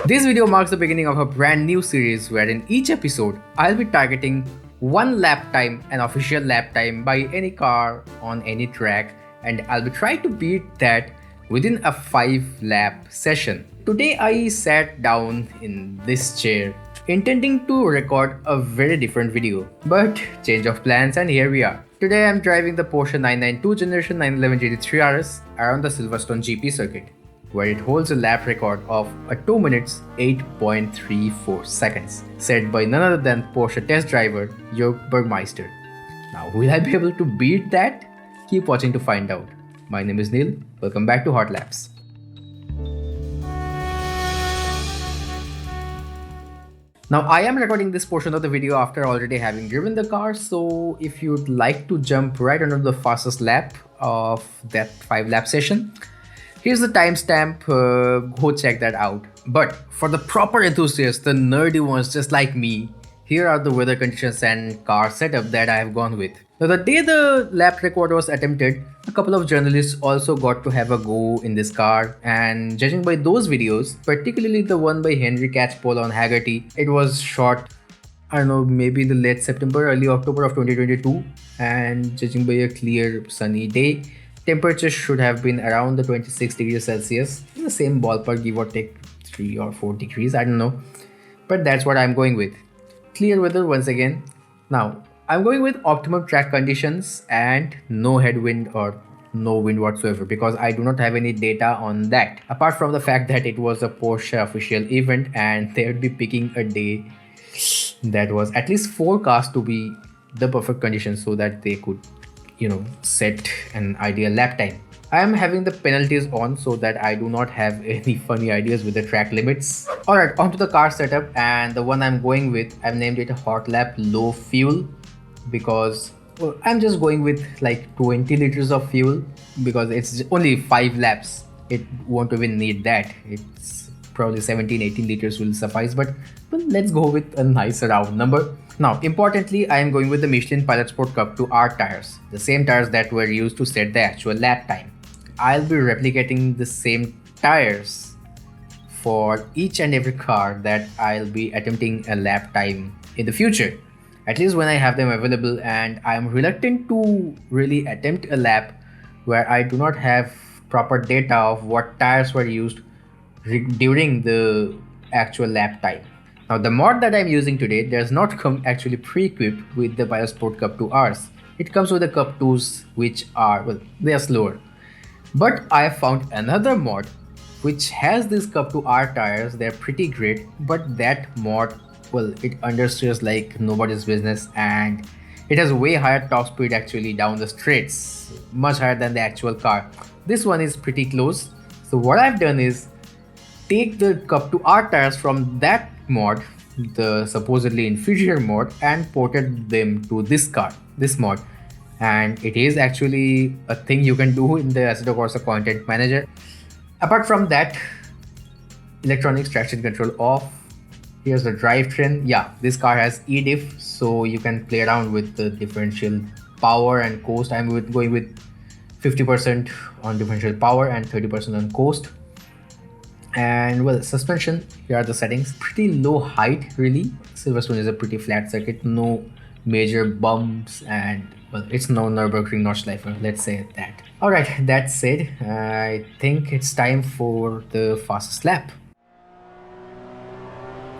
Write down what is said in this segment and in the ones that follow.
This video marks the beginning of a brand new series where in each episode, I'll be targeting one lap time, an official lap time by any car on any track, and I'll be trying to beat that within a 5 lap session. Today I sat down in this chair intending to record a very different video, but change of plans and here we are. Today I'm driving the Porsche 992 Generation 911 GT3 RS around the Silverstone GP Circuit, where it holds a lap record of 2 minutes 8.34 seconds, set by none other than Porsche test driver Jörg Bergmeister. Now, will I be able to beat that? Keep watching to find out. My name is Neil. Welcome back to Hot Laps. Now, I am recording this portion of the video after already having driven the car, so if you'd like to jump right onto the fastest lap of that 5 lap session, here's the timestamp, go check that out. But for the proper enthusiasts, the nerdy ones just like me, here are the weather conditions and car setup that I have gone with. Now, the day the lap record was attempted, a couple of journalists also got to have a go in this car, and judging by those videos, particularly the one by Henry Catchpole on Haggerty, it was shot, I don't know, maybe in the late September, early October of 2022, and judging by a clear sunny day, temperatures should have been around the 26 degrees Celsius, in the same ballpark, give or take 3 or 4 degrees, I don't know. But that's what I'm going with. Clear weather once again. Now, I'm going with optimum track conditions and no headwind or no wind whatsoever because I do not have any data on that. Apart from the fact that it was a Porsche official event and they would be picking a day that was at least forecast to be the perfect conditions so that they could set an ideal lap time. I am having the penalties on so that I do not have any funny ideas with the track limits. Alright, onto the car setup, and the one I'm going with, I've named it a hot lap low fuel because I'm just going with like 20 liters of fuel because it's only 5 laps. It won't even need that. It's probably 17-18 liters will suffice, but let's go with a nice round number. Now, importantly, I am going with the Michelin Pilot Sport Cup 2R tires, the same tires that were used to set the actual lap time. I'll be replicating the same tires for each and every car that I'll be attempting a lap time in the future, at least when I have them available, and I'm reluctant to really attempt a lap where I do not have proper data of what tires were used during the actual lap time. Now, the mod that I'm using today does not come actually pre-equipped with the Pilot Sport Cup 2Rs. It comes with the Cup 2s, which are, they are slower. But I found another mod which has these Cup 2R tires. They're pretty great, but that mod, it understeers like nobody's business, and it has way higher top speed actually down the straights, much higher than the actual car. This one is pretty close. So what I've done is take the Cup 2R tires from that mod, the supposedly inferior mod, and ported them to this car, this mod. And it is actually a thing you can do in the Assetto Corsa content manager. Apart from that, electronics traction control off. Here's the drivetrain. Yeah, this car has e-diff, so you can play around with the differential power and coast. I'm going with 50% on differential power and 30% on coast. And suspension, here are the settings. Pretty low height really. Silverstone is a pretty flat circuit, no major bumps, and it's no Nürburgring Nordschleife, let's say that. Alright, that said, I think it's time for the fastest lap.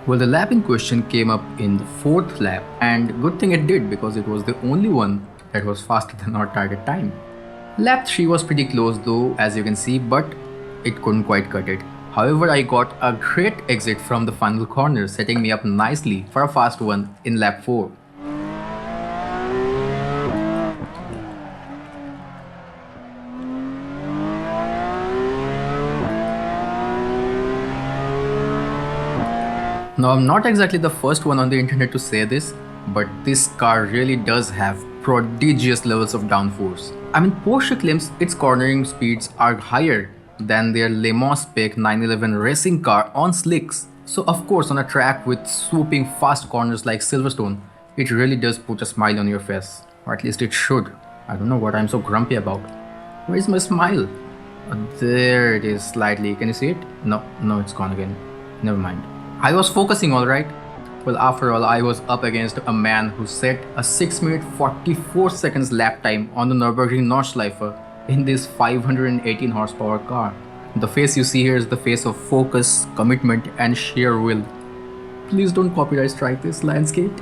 Well, the lap in question came up in the 4th lap, and good thing it did because it was the only one that was faster than our target time. Lap 3 was pretty close though, as you can see, but it couldn't quite cut it. However, I got a great exit from the final corner, setting me up nicely for a fast one in lap 4. Now, I'm not exactly the first one on the internet to say this, but this car really does have prodigious levels of downforce. I mean, Porsche claims its cornering speeds are higher than their Le Mans spec 911 racing car on slicks. So of course, on a track with swooping fast corners like Silverstone, it really does put a smile on your face. Or at least it should. I don't know what I'm so grumpy about. Where is my smile? There it is slightly. Can you see it? No, it's gone again. Never mind. I was focusing alright. Well, after all, I was up against a man who set a 6 minute 44 seconds lap time on the Nürburgring Nordschleife in this 518 horsepower car. The face you see here is the face of focus, commitment and sheer will. Please don't copyright strike this, landscape.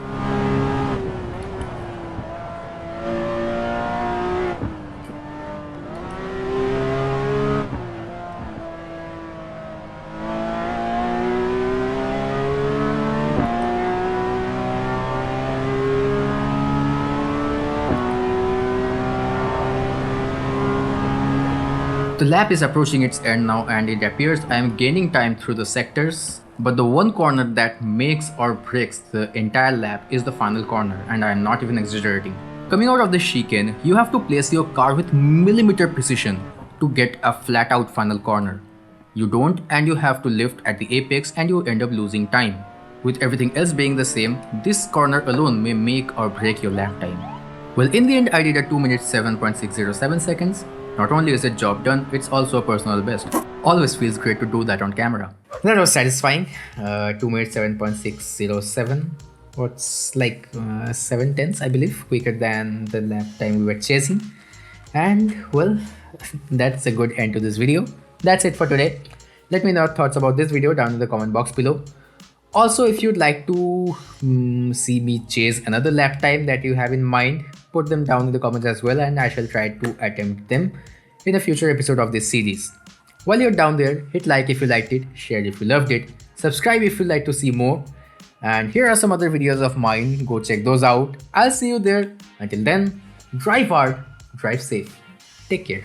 The lap is approaching its end now and it appears I am gaining time through the sectors, but the one corner that makes or breaks the entire lap is the final corner, and I am not even exaggerating. Coming out of the chicane, you have to place your car with millimeter precision to get a flat out final corner. You don't, and you have to lift at the apex and you end up losing time. With everything else being the same, this corner alone may make or break your lap time. Well, in the end I did a 2 minutes 7.607 seconds. Not only is it job done, it's also a personal best. Always feels great to do that on camera. That was satisfying. 2 minutes 7.607. What's like 7 tenths, I believe, quicker than the lap time we were chasing. And well, that's a good end to this video. That's it for today. Let me know your thoughts about this video down in the comment box below. Also, if you'd like to see me chase another lap time that you have in mind, put them down in the comments as well, and I shall try to attempt them in a future episode of this series. While you're down there, hit like if you liked it, share if you loved it, subscribe if you'd like to see more, and here are some other videos of mine, go check those out. I'll see you there. Until then, drive hard, drive safe, take care.